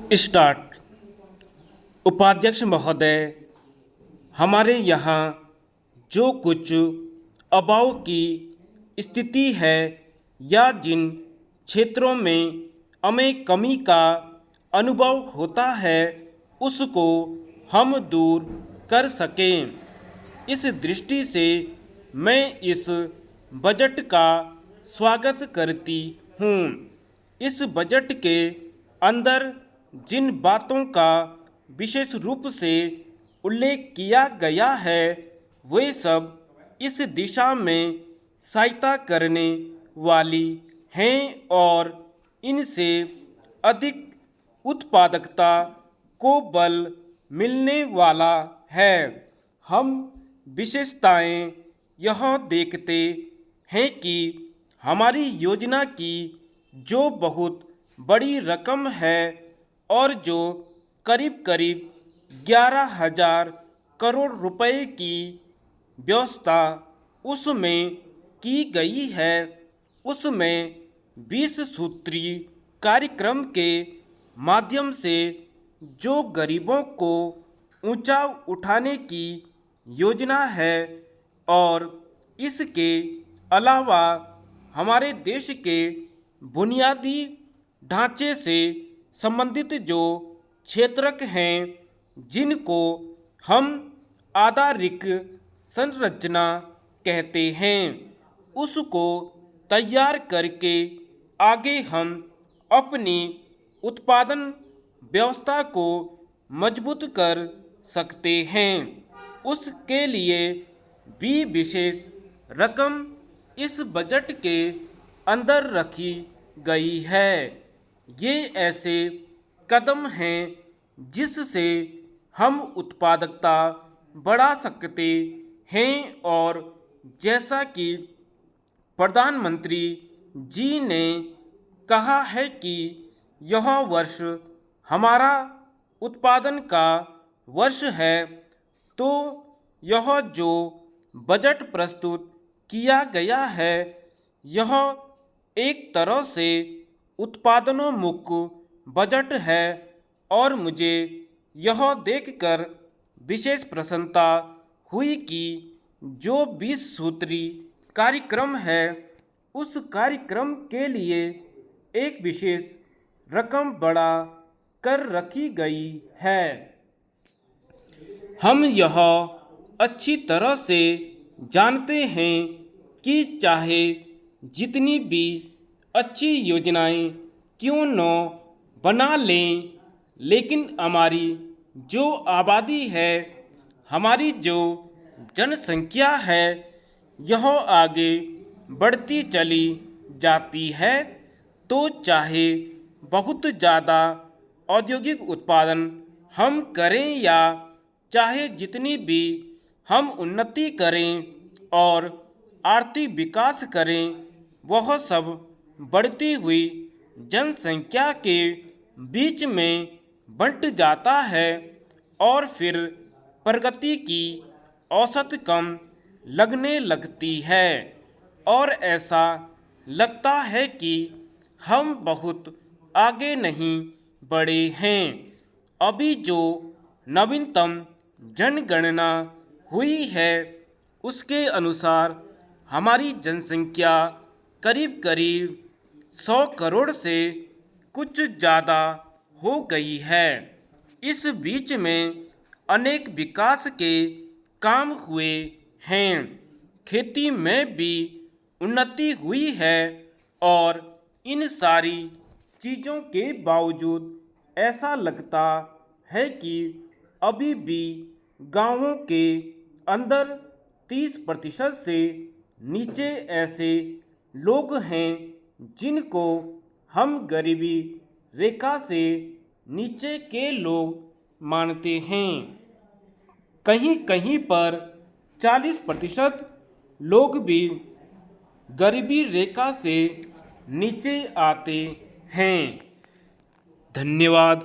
Start. उपाध्यक्ष महोदय, हमारे यहाँ जो कुछ अभाव की स्थिति है या जिन क्षेत्रों में हमें कमी का अनुभव होता है उसको हम दूर कर सकें, इस दृष्टि से मैं इस बजट का स्वागत करती हूँ। इस बजट के अंदर जिन बातों का विशेष रूप से उल्लेख किया गया है वे सब इस दिशा में सहायता करने वाली हैं और इनसे अधिक उत्पादकता को बल मिलने वाला है। हम विशेषताएं यह देखते हैं कि हमारी योजना की जो बहुत बड़ी रकम है और जो करीब करीब 11,000 करोड़ रुपए की व्यवस्था उसमें की गई है, उसमें 20 सूत्री कार्यक्रम के माध्यम से जो गरीबों को ऊंचा उठाने की योजना है और इसके अलावा हमारे देश के बुनियादी ढांचे से संबंधित जो क्षेत्रक हैं जिनको हम आधारिक संरचना कहते हैं उसको तैयार करके आगे हम अपनी उत्पादन व्यवस्था को मजबूत कर सकते हैं। उसके लिए भी विशेष रकम इस बजट के अंदर रखी गई है। ये ऐसे कदम हैं जिससे हम उत्पादकता बढ़ा सकते हैं और जैसा कि प्रधानमंत्री जी ने कहा है कि यह वर्ष हमारा उत्पादन का वर्ष है, तो यह जो बजट प्रस्तुत किया गया है यह एक तरह से उत्पादनोन्मुख बजट है और मुझे यह देखकर विशेष प्रसन्नता हुई कि जो 20 सूत्री कार्यक्रम है उस कार्यक्रम के लिए एक विशेष रकम बढ़ा कर रखी गई है। हम यह अच्छी तरह से जानते हैं कि चाहे जितनी भी अच्छी योजनाएं क्यों न बना लें, लेकिन हमारी जो आबादी है, हमारी जो जनसंख्या है, यह आगे बढ़ती चली जाती है, तो चाहे बहुत ज़्यादा औद्योगिक उत्पादन हम करें या चाहे जितनी भी हम उन्नति करें और आर्थिक विकास करें, वह सब बढ़ती हुई जनसंख्या के बीच में बंट जाता है और फिर प्रगति की औसत कम लगने लगती है और ऐसा लगता है कि हम बहुत आगे नहीं बढ़े हैं। अभी जो नवीनतम जनगणना हुई है उसके अनुसार हमारी जनसंख्या करीब करीब 100 करोड़ से कुछ ज़्यादा हो गई है। इस बीच में अनेक विकास के काम हुए हैं, खेती में भी उन्नति हुई है और इन सारी चीज़ों के बावजूद ऐसा लगता है कि अभी भी गांवों के अंदर 30% से नीचे ऐसे लोग हैं जिनको हम गरीबी रेखा से नीचे के लोग मानते हैं। कहीं कहीं पर 40% लोग भी गरीबी रेखा से नीचे आते हैं। धन्यवाद।